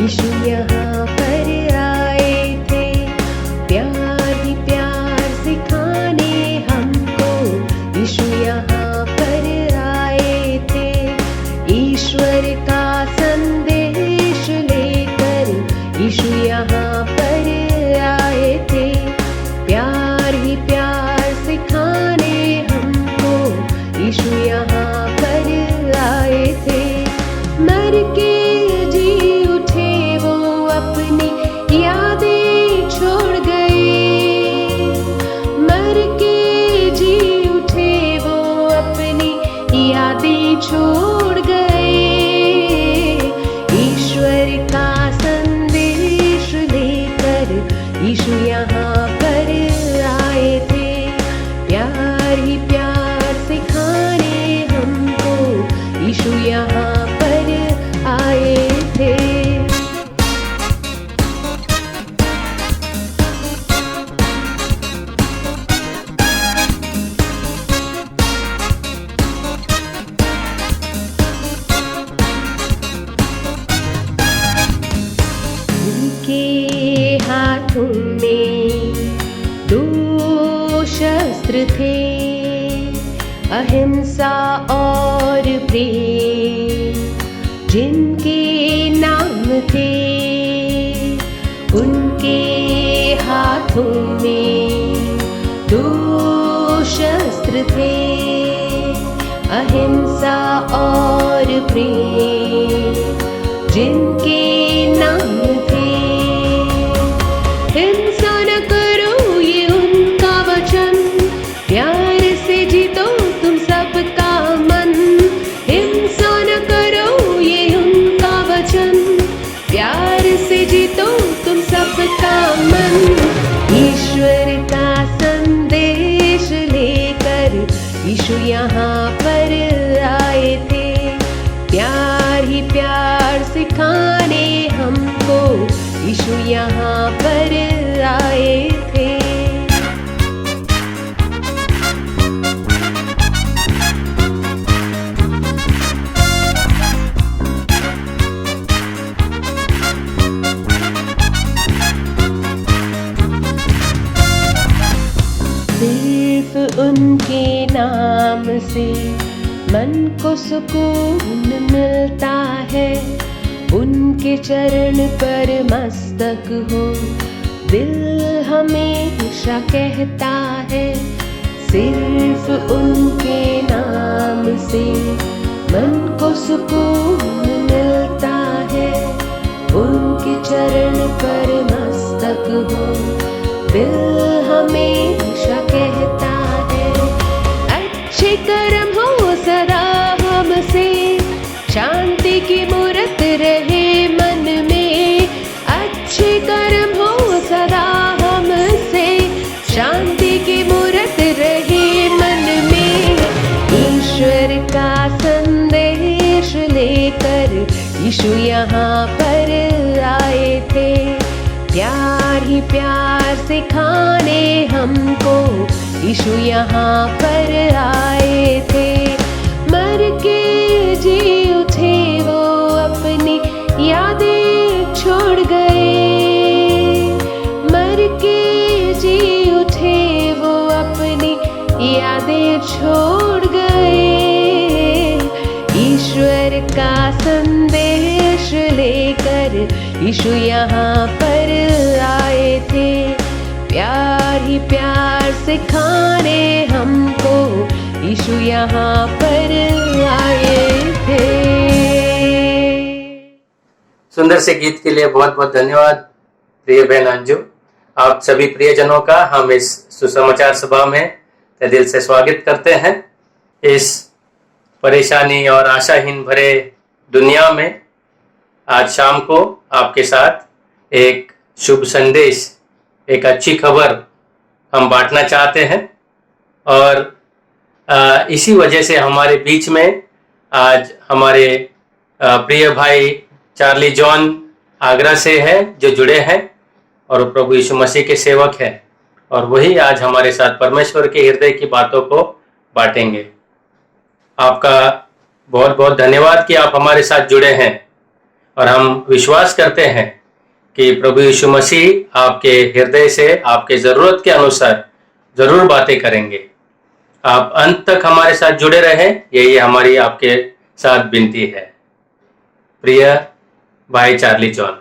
यीशु यहाँ पर आए थे, प्यार ही प्यार सिखाने हमको। यीशु यहाँ पर आए थे, ईश्वर का संदेश लेकर। यीशु यहाँ पर आए थे, प्यार ही प्यार सिखाने हमको। यीशु यहाँ पर आए थे, मर के जी उठे वो अपनी यादें छोड़ गए। मर के जी उठे वो अपनी यादें छोड़ गए। ईश्वर का संदेश लेकर यीशु यहाँ पर आए थे, प्यार ही प्यार सिखाने हमको। यीशु यहाँ पर आए थे। उनके हाथों में दो शस्त्र थे, अहिंसा और प्रेम जिनके नाम थे। उनके हाथों में दो शस्त्र थे, अहिंसा और प्रेम जिनके नाम थे। हिंसा न करो ये उनका वचन, प्यार से जीतो तुम सबका मन। हिंसा न करो ये उनका वचन, प्यार से जीतो तुम सबका मन। ईश्वर का संदेश लेकर यीशु यहाँ पर आए थे, प्यार ही प्यार सिखाने हमको। यीशु यहाँ पर आए थे। सिर्फ उनके नाम से मन को सुकून मिलता है, उनके चरण पर मस्तक हो दिल हमेशा कहता है। सिर्फ उनके नाम से मन को सुकून मिलता है, उनके चरण पर मस्तक हो दिल हमेशा कहता है। अच्छे कर्म हो सदा हमसे, शांति की मूरत रहे मन में। अच्छे कर्म हो सदा हमसे, शांति की मूरत रहे मन में। ईश्वर का संदेश लेकर यीशु यहाँ पर आए थे, प्यार ही प्यार सिखाने हमको। यीशु यहाँ पर आए थे, मर के जी उठे वो अपनी यादें छोड़ गए। मर के जी उठे वो अपनी यादें छोड़ गए। ईश्वर का संदेश लेकर यीशु यहाँ पर आए थे, प्यार ही प्यार सिखाने हमको। यीशु यहाँ पर आए थे। सुंदर से गीत के लिए बहुत बहुत धन्यवाद प्रिय बहन अंजू। आप सभी प्रियजनों का हम इस सुसमाचार सभा में दिल से स्वागत करते हैं। इस परेशानी और आशाहीन भरे दुनिया में आज शाम को आपके साथ एक शुभ संदेश, एक अच्छी खबर हम बांटना चाहते हैं। और इसी वजह से हमारे बीच में आज हमारे प्रिय भाई चार्ली जॉन आगरा से है जो जुड़े हैं और प्रभु यीशु मसीह के सेवक हैं, और वही आज हमारे साथ परमेश्वर के हृदय की बातों को बांटेंगे। आपका बहुत बहुत धन्यवाद कि आप हमारे साथ जुड़े हैं। और हम विश्वास करते हैं कि प्रभु यीशु मसीह आपके हृदय से आपके ज़रूरत के अनुसार ज़रूर बातें करेंगे। आप अंत तक हमारे साथ जुड़े रहें, यही हमारी आपके साथ विनती है। प्रिय भाई चार्ली जॉन,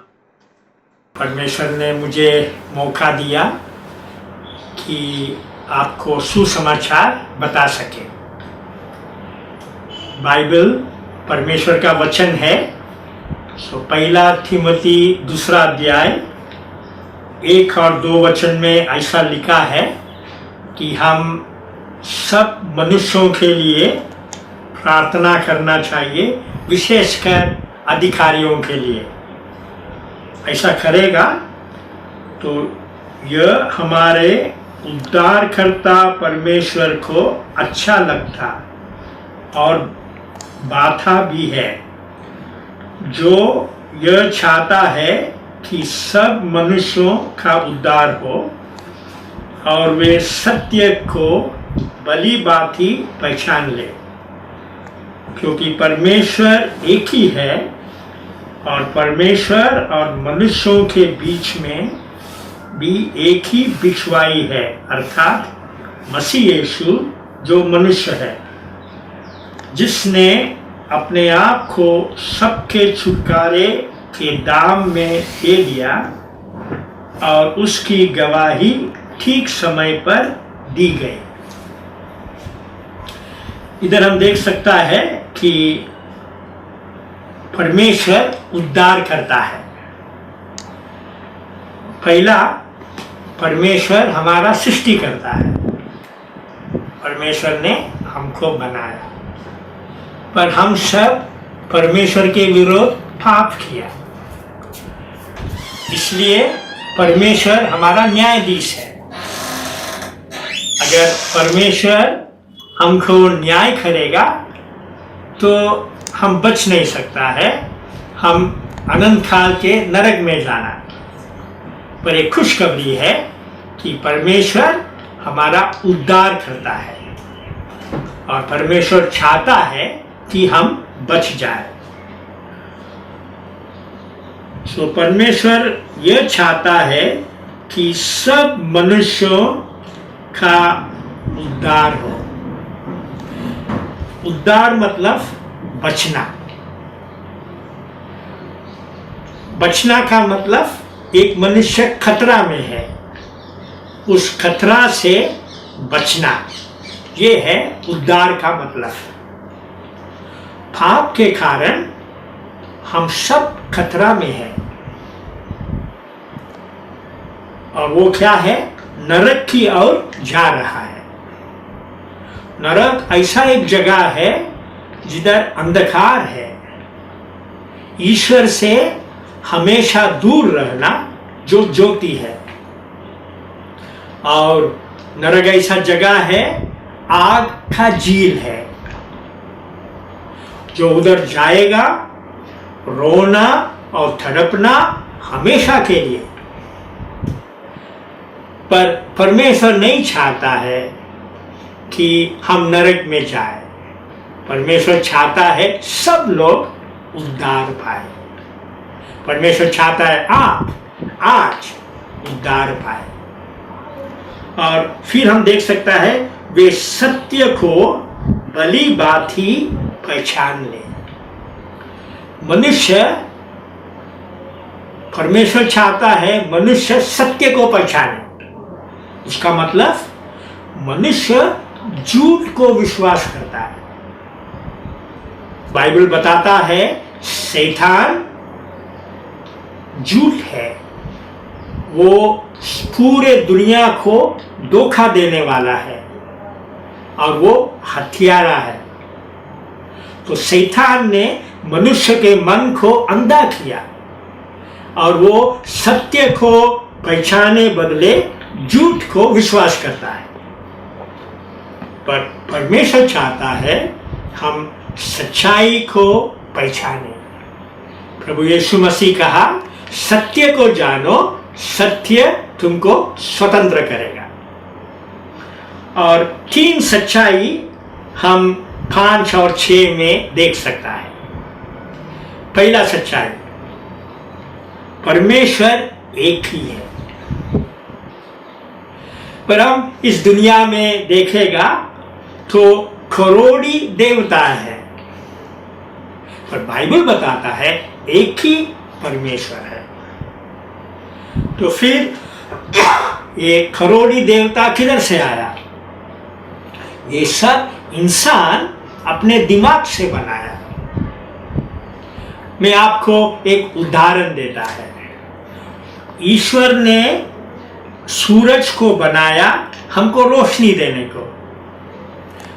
परमेश्वर ने मुझे मौका दिया कि आपको सुसमाचार बता सके। बाइबल परमेश्वर का वचन है। सो पहला थिमोथी 2 अध्याय 1 और 2 वचन में ऐसा लिखा है कि हम सब मनुष्यों के लिए प्रार्थना करना चाहिए, विशेषकर अधिकारियों के लिए। ऐसा करेगा तो यह हमारे उद्धारकर्ता परमेश्वर को अच्छा लगता और बाधा भी है, जो यह चाहता है कि सब मनुष्यों का उद्धार हो और वे सत्य को भली भांति पहचान ले, क्योंकि परमेश्वर एक ही है और परमेश्वर और मनुष्यों के बीच में भी एक ही बिछवाई है, अर्थात मसीह यीशु जो मनुष्य है, जिसने अपने आप को सबके छुटकारे के दाम में दे दिया और उसकी गवाही ठीक समय पर दी गई। इधर हम देख सकता है कि परमेश्वर उद्धार करता है। पहला, परमेश्वर हमारा सृष्टि करता है। परमेश्वर ने हमको बनाया, पर हम सब परमेश्वर के विरोध पाप किया, इसलिए परमेश्वर हमारा न्यायाधीश है। अगर परमेश्वर हमको न्याय करेगा तो हम बच नहीं सकता है, हम अनंत काल के नरक में जाना। पर एक खुशखबरी है कि परमेश्वर हमारा उद्धार करता है और परमेश्वर चाहता है कि हम बच जाए। सो परमेश्वर यह चाहता है कि सब मनुष्यों का उद्धार हो। उद्धार मतलब बचना। बचना का मतलब एक मनुष्य खतरा में है, उस खतरा से बचना, ये है उद्धार का मतलब। पाप के कारण हम सब खतरा में हैं, और वो क्या है? नरक की ओर जा रहा है। नरक ऐसा एक जगह है जिधर अंधकार है, ईश्वर से हमेशा दूर रहना जो ज्योति है। और नरक ऐसा जगह है, आग का झील है, जो उधर जाएगा रोना और तड़पना हमेशा के लिए। पर परमेश्वर नहीं चाहता है कि हम नरक में जाए। परमेश्वर चाहता है सब लोग उद्धार पाए। परमेश्वर चाहता है आप आज उद्धार पाए। और फिर हम देख सकता है वे सत्य को भली भांति पहचान ले। मनुष्य, परमेश्वर चाहता है मनुष्य सत्य को पहचाने। इसका मतलब मनुष्य झूठ को विश्वास करता है। बाइबल बताता है शैतान झूठ है, वो पूरे दुनिया को धोखा देने वाला है और वो हत्यारा है। तो शैतान ने मनुष्य के मन को अंधा किया और वो सत्य को पहचाने बदले झूठ को विश्वास करता है। पर परमेश्वर चाहता है हम सच्चाई को पहचाने। प्रभु यीशु मसीह कहा, सत्य को जानो, सत्य तुमको स्वतंत्र करेगा। और 3 सच्चाई हम 5 और 6 में देख सकता है। पहला सच्चाई, परमेश्वर एक ही है। पर हम इस दुनिया में देखेगा तो करोड़ी देवता है, पर बाइबल बताता है एक ही परमेश्वर है। तो फिर ये करोड़ी देवता किधर से आया? ये सब इंसान अपने दिमाग से बनाया। मैं आपको एक उदाहरण देता है। ईश्वर ने सूरज को बनाया हमको रोशनी देने को,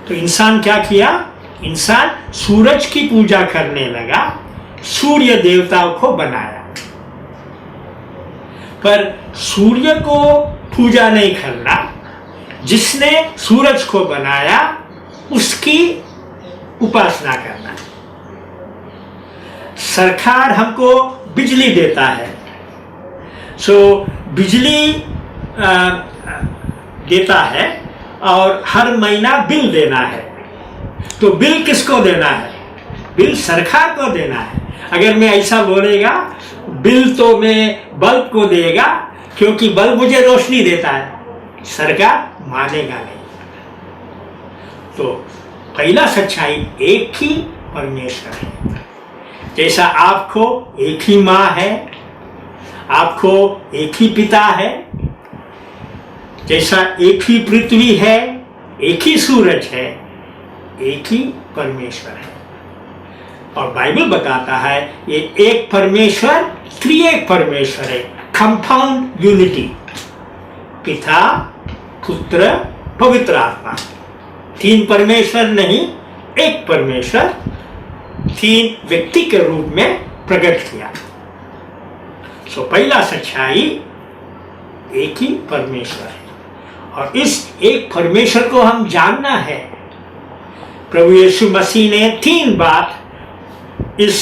तो इंसान क्या किया? इंसान सूरज की पूजा करने लगा, सूर्य देवताओं को बनाया। पर सूर्य को पूजा नहीं करना, जिसने सूरज को बनाया उसकी उपासना करना। सरकार हमको बिजली देता है, सो बिजली देता है और हर महीना बिल देना है। तो बिल किसको देना है? बिल सरकार को देना है। अगर मैं ऐसा बोलेगा बिल तो मैं बल्ब को देगा क्योंकि बल्ब मुझे रोशनी देता है, सरकार मानेगा नहीं। तो पहला सच्चाई एक ही परमेश्वर है। जैसा आपको एक ही माँ है, आपको एक ही पिता है, जैसा एक ही पृथ्वी है, एक ही सूरज है, एक ही परमेश्वर है। और बाइबल बताता है ये एक परमेश्वर त्रिएक परमेश्वर है, कंपाउंड यूनिटी, पिता पुत्र पवित्र आत्मा। तीन परमेश्वर नहीं, एक परमेश्वर तीन व्यक्ति के रूप में प्रकट किया। सो पहला सच्चाई एक ही परमेश्वर है, और इस एक परमेश्वर को हम जानना है। प्रभु यीशु मसीह ने 3 बात इस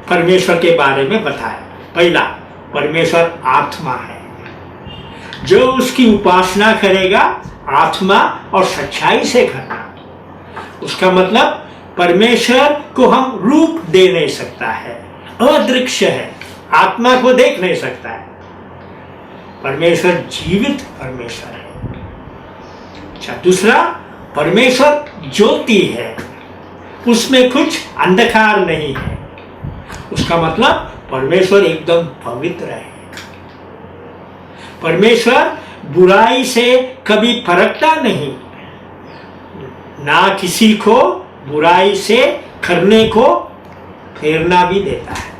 परमेश्वर के बारे में बताया। पहला, परमेश्वर आत्मा है, जो उसकी उपासना करेगा आत्मा और सच्चाई से करना। उसका मतलब परमेश्वर को हम रूप दे नहीं सकता है, अदृश्य है, आत्मा को देख नहीं सकता है। परमेश्वर जीवित परमेश्वर है। अच्छा, दूसरा, परमेश्वर ज्योति है, उसमें कुछ अंधकार नहीं है। उसका मतलब परमेश्वर एकदम पवित्र है। परमेश्वर बुराई से कभी फरकता नहीं, ना किसी को बुराई से करने को फेरना भी देता है।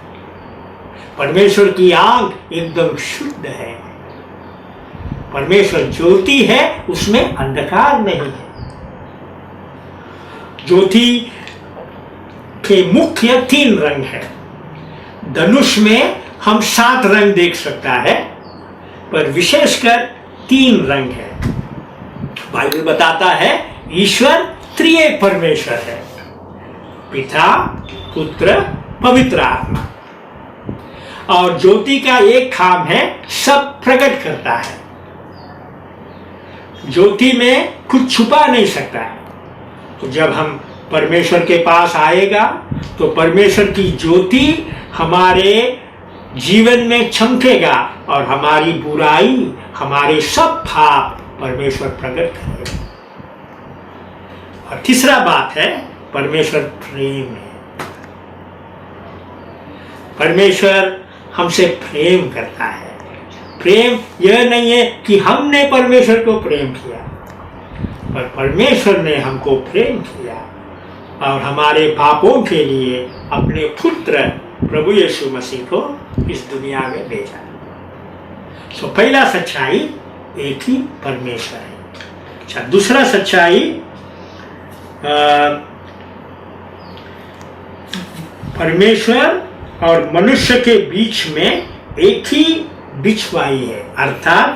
परमेश्वर की आंख एकदम शुद्ध है। परमेश्वर ज्योति है, उसमें अंधकार नहीं है। ज्योति के मुख्य 3 रंग है। धनुष में हम 7 रंग देख सकता है, पर विशेषकर 3 रंग है। बाइबल बताता है ईश्वर त्रिएक परमेश्वर है, पिता पुत्र पवित्र आत्मा। और ज्योति का एक काम है, सब प्रकट करता है। ज्योति में कुछ छुपा नहीं सकता है। तो जब हम परमेश्वर के पास आएगा तो परमेश्वर की ज्योति हमारे जीवन में चमकेगा और हमारी बुराई, हमारे सब पाप परमेश्वर प्रकट करेगा। और तीसरा बात है, परमेश्वर प्रेम है। परमेश्वर हमसे प्रेम करता है। प्रेम यह नहीं है कि हमने परमेश्वर को प्रेम किया, पर परमेश्वर ने हमको प्रेम किया और हमारे पापों के लिए अपने पुत्र प्रभु यीशु मसीह को इस दुनिया में भेजा। तो पहला सच्चाई एक ही परमेश्वर है। अच्छा, दूसरा सच्चाई परमेश्वर और मनुष्य के बीच में एक ही बिछवाई है, अर्थात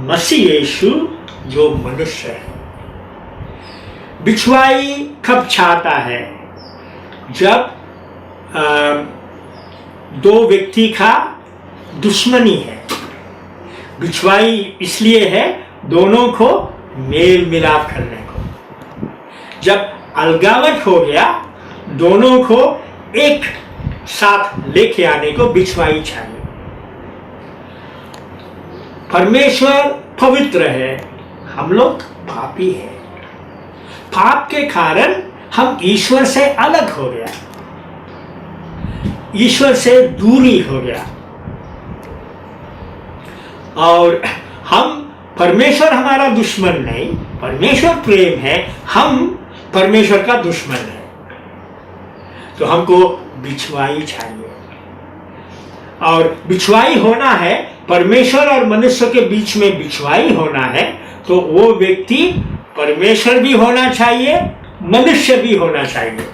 मसीह यीशु जो मनुष्य है। बिछवाई कब छाता है? जब 2 व्यक्ति का दुश्मनी है। बिछवाई इसलिए है दोनों को मेल मिलाप करने को। जब अलगावट हो गया, दोनों को एक साथ लेके आने को बिछवाई चाहिए। परमेश्वर पवित्र है, हम लोग पापी है। पाप के कारण हम ईश्वर से अलग हो गया, ईश्वर से दूरी हो गया। और हम, परमेश्वर हमारा दुश्मन नहीं, परमेश्वर प्रेम है, हम परमेश्वर का दुश्मन है। तो हमको बिछवाई चाहिए, और बिछवाई होना है, परमेश्वर और मनुष्य के बीच में बिछवाई होना है, तो वो व्यक्ति परमेश्वर भी होना चाहिए, मनुष्य भी होना चाहिए।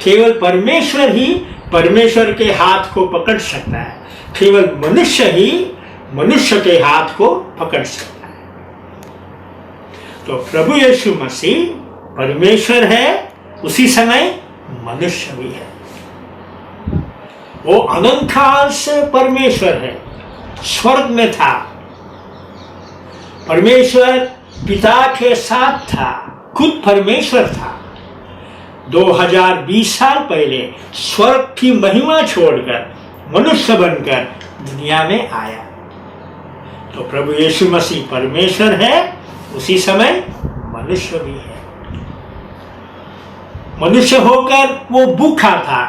केवल परमेश्वर ही परमेश्वर के हाथ को पकड़ सकता है, केवल मनुष्य ही मनुष्य के हाथ को पकड़ सकता है। तो प्रभु यीशु मसीह परमेश्वर है, उसी समय मनुष्य भी है। वो अनंत काल से परमेश्वर है, स्वर्ग में था, परमेश्वर पिता के साथ था, खुद परमेश्वर था। 2020 साल पहले स्वर्ग की महिमा छोड़कर मनुष्य बनकर दुनिया में आया। तो प्रभु यीशु मसीह परमेश्वर है, उसी समय मनुष्य भी है। मनुष्य होकर वो भूखा था,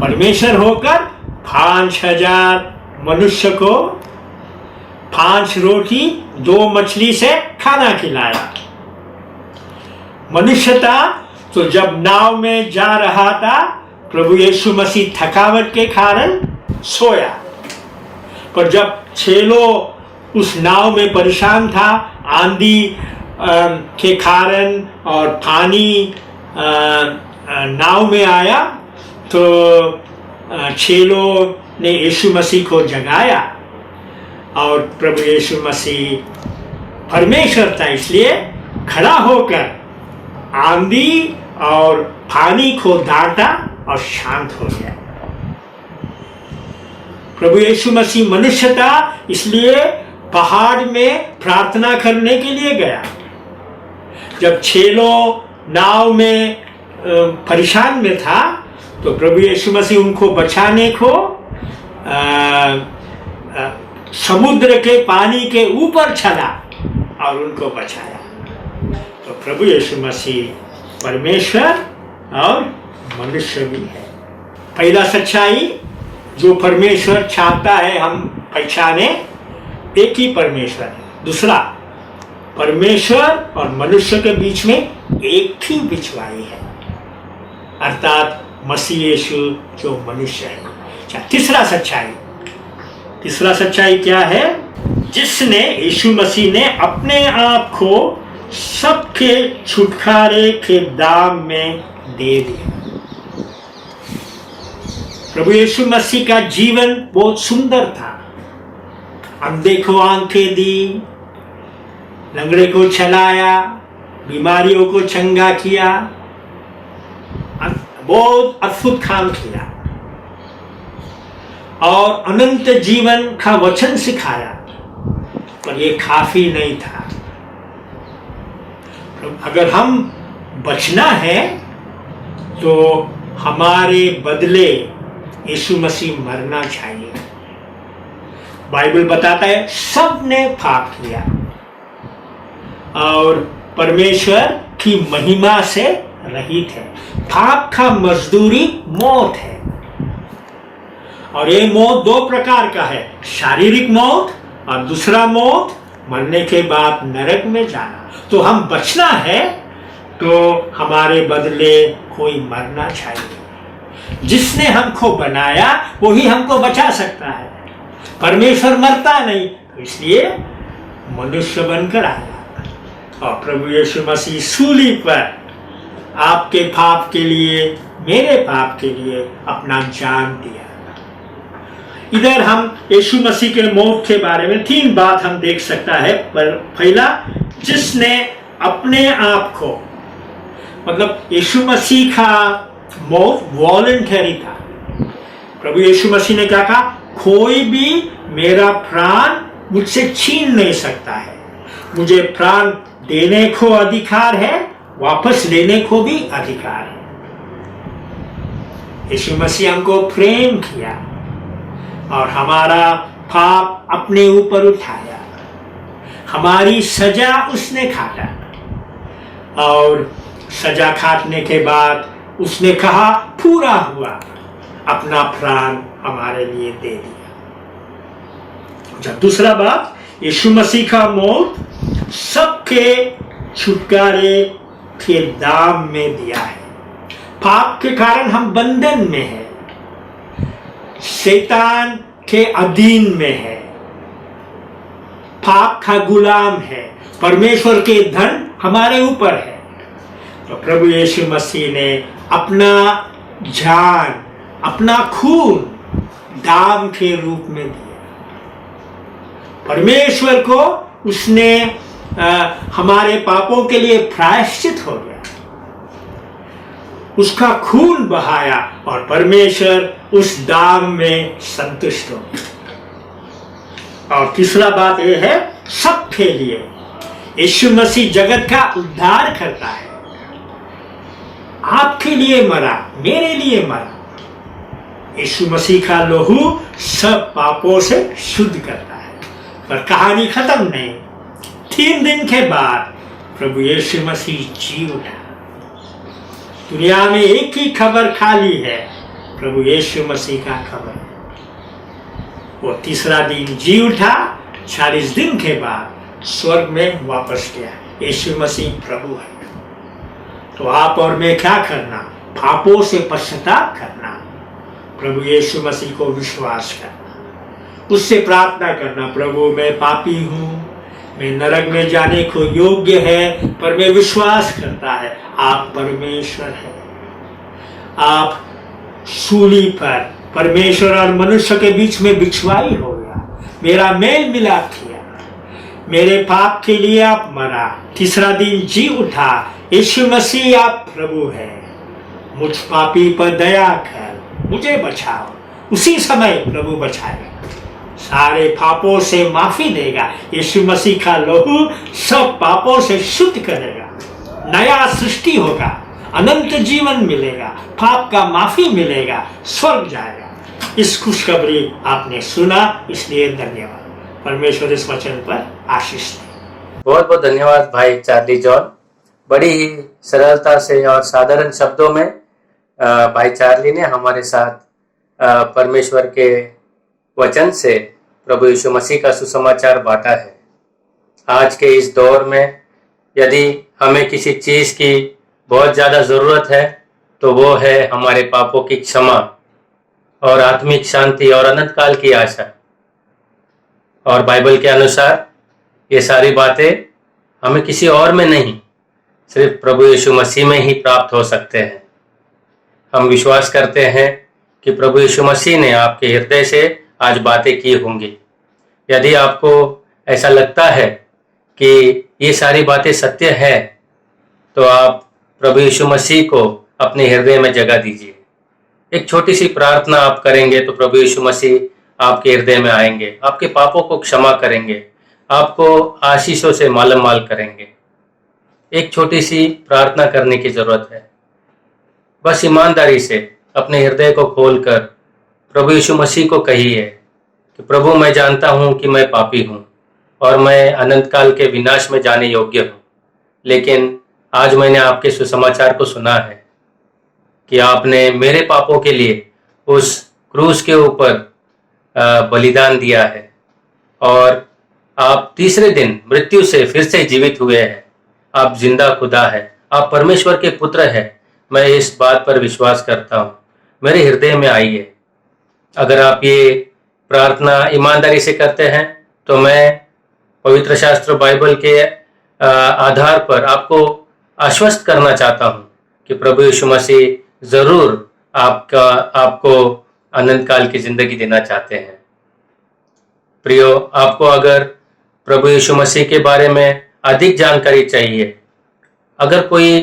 परमेश्वर होकर 5000 मनुष्य को 5 रोटी 2 मछली से खाना खिलाया। मनुष्य था, तो जब नाव में जा रहा था, प्रभु यीशु मसीह थकावट के कारण सोया। पर जब चेलो उस नाव में परेशान था, आंधी के कारण और पानी नाव में आया, तो चेलो ने यीशु मसीह को जगाया। और प्रभु यीशु मसीह परमेश्वर था, इसलिए खड़ा होकर आंधी और पानी को डांटा और शांत हो गया। प्रभु यीशु मसीह मनुष्य था, इसलिए पहाड़ में प्रार्थना करने के लिए गया। जब चेलो नाव में परेशान में था, तो प्रभु यीशु मसीह उनको बचाने को समुद्र के पानी के ऊपर चला और उनको बचाया। तो प्रभु यीशु मसीह परमेश्वर और मनुष्य भी है। पहला सच्चाई जो परमेश्वर चाहता है हम पहचाने, एक ही परमेश्वर है। दूसरा, परमेश्वर और मनुष्य के बीच में एक ही बिछवाई है, अर्थात मसीह यीशु जो मनुष्य है। तीसरा सच्चाई क्या है? जिसने, यीशु मसीह ने अपने आप को सबके छुटकारे के दाम में दे दिया। प्रभु यीशु मसीह का जीवन बहुत सुंदर था। अंधे को आंखें दी, लंगड़े को चलाया, बीमारियों को चंगा किया, बहुत अद्भुत काम किया और अनंत जीवन का वचन सिखाया। पर यह काफी नहीं था। अगर हम बचना है तो हमारे बदले यीशु मसीह मरना चाहिए। बाइबल बताता है सबने पाप किया और परमेश्वर की महिमा से रहित है। पाप का मजदूरी मौत है, और ये मौत 2 प्रकार का है, शारीरिक मौत और दूसरा मौत मरने के बाद नरक में जाना। तो हम बचना है तो हमारे बदले कोई मरना चाहिए। जिसने हमको बनाया वही हमको बचा सकता है। परमेश्वर मरता नहीं, तो इसलिए मनुष्य बनकर आया और प्रभु यीशु मसीह सूली पर आपके पाप के लिए, मेरे पाप के लिए अपना जान दिया। इधर हम यीशु मसीह के मौत के बारे में 3 बात हम देख सकता है। पर पहला, जिसने अपने आप को, मतलब यीशु मसीह का मौत वॉलंटरी था। प्रभु यीशु मसीह ने क्या कहा? कोई भी मेरा प्राण मुझसे छीन नहीं सकता है। मुझे प्राण देने को अधिकार है, वापस लेने को भी अधिकार है। यीशु मसीह हमको प्रेम किया और हमारा पाप अपने ऊपर उठाया, हमारी सजा उसने खाया, और सजा खाटने के बाद उसने कहा पूरा हुआ, अपना प्राण हमारे लिए दे दिया। जब दूसरा बात, यीशु मसीह का मौत सबके छुटकारे के दाम में दिया है। पाप के कारण हम बंधन में हैं, शैतान के अधीन में है, पाप का गुलाम है, परमेश्वर के धन हमारे ऊपर है। तो प्रभु यीशु मसीह ने अपना जान, अपना खून दाम के रूप में दिया। परमेश्वर को उसने हमारे पापों के लिए प्रायश्चित हो गया, उसका खून बहाया और परमेश्वर उस दाम में संतुष्ट हो गया। और तीसरा बात यह है, सबके लिए यीशु मसीह जगत का उद्धार करता है। आपके लिए मरा, मेरे लिए मरा। यीशु मसीह का लहू सब पापों से शुद्ध करता है। पर कहानी खत्म नहीं। 3 दिन के बाद प्रभु यीशु मसीह जी उठा। दुनिया में एक ही खबर खाली है, प्रभु यीशु मसीह का खबर। वो तीसरा दिन जी उठा, 40 दिन के बाद स्वर्ग में वापस गया। यीशु मसीह प्रभु है। तो आप और मैं क्या करना? पापों से पश्चाताप करना, प्रभु यीशु मसीह को विश्वास करना, उससे प्रार्थना करना, प्रभु मैं पापी हूँ, मैं नरक में जाने को योग्य है, पर मैं विश्वास करता है आप परमेश्वर है। आप सूली पर परमेश्वर और मनुष्य के बीच में बिछवाई हो गया, मेरा मेल मिलाप किया, मेरे पाप के लिए आप मरा, तीसरा दिन जी उठा। यीशु मसीह आप प्रभु है। मुझ पापी पर दया कर, मुझे बचाओ। उसी समय प्रभु बचाएगा, सारे पापों से माफी देगा। यीशु मसीह का लहू सब पापों से शुद्ध करेगा, नया सृष्टि होगा, अनंत जीवन मिलेगा, पाप का माफी मिलेगा, स्वर्ग जाएगा। इस खुशखबरी आपने सुना, इसलिए धन्यवाद। परमेश्वर इस वचन पर आशीष दे। बहुत बहुत धन्यवाद भाई चार्ली जॉन। बड़ी ही सरलता से और साधारण शब्दों में भाई चार्ली ने हमारे साथ परमेश्वर के वचन से प्रभु यीशु मसीह का सुसमाचार बांटा है। आज के इस दौर में यदि हमें किसी चीज़ की बहुत ज़्यादा ज़रूरत है तो वो है हमारे पापों की क्षमा और आत्मिक शांति और अनंत काल की आशा। और बाइबल के अनुसार ये सारी बातें हमें किसी और में नहीं, सिर्फ प्रभु यीशु मसीह में ही प्राप्त हो सकते हैं। हम विश्वास करते हैं कि प्रभु यीशु मसीह ने आपके हृदय से आज बातें की होंगी। यदि आपको ऐसा लगता है कि ये सारी बातें सत्य है तो आप प्रभु यीशु मसीह को अपने हृदय में जगह दीजिए। एक छोटी सी प्रार्थना आप करेंगे तो प्रभु यीशु मसीह आपके हृदय में आएंगे, आपके पापों को क्षमा करेंगे, आपको आशीषों से मालामाल करेंगे। एक छोटी सी प्रार्थना करने की जरूरत है। बस ईमानदारी से अपने हृदय को खोलकर प्रभु यीशु मसीह को कहिए कि प्रभु मैं जानता हूँ कि मैं पापी हूँ और मैं अनंत काल के विनाश में जाने योग्य हूँ, लेकिन आज मैंने आपके सुसमाचार को सुना है कि आपने मेरे पापों के लिए उस क्रूस के ऊपर बलिदान दिया है और आप तीसरे दिन मृत्यु से फिर से जीवित हुए हैं। आप जिंदा खुदा है, आप परमेश्वर के पुत्र हैं। मैं इस बात पर विश्वास करता हूँ, मेरे हृदय में आइए। अगर आप ये प्रार्थना ईमानदारी से करते हैं तो मैं पवित्र शास्त्र बाइबल के आधार पर आपको आश्वस्त करना चाहता हूँ कि प्रभु यीशु मसीह जरूर आपको अनंत काल की जिंदगी देना चाहते हैं। प्रियो, आपको अगर प्रभु यीशु मसीह के बारे में अधिक जानकारी चाहिए, अगर कोई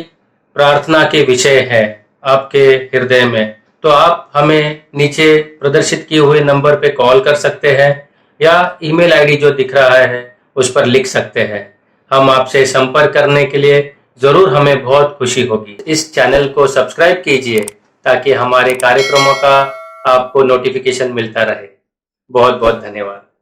प्रार्थना के विषय है आपके हृदय में, तो आप हमें नीचे प्रदर्शित किए हुए नंबर पे कॉल कर सकते हैं या ईमेल आईडी जो दिख रहा है उस पर लिख सकते हैं। हम आपसे संपर्क करने के लिए जरूर हमें बहुत खुशी होगी। इस चैनल को सब्सक्राइब कीजिए ताकि हमारे कार्यक्रमों का आपको नोटिफिकेशन मिलता रहे। बहुत बहुत धन्यवाद।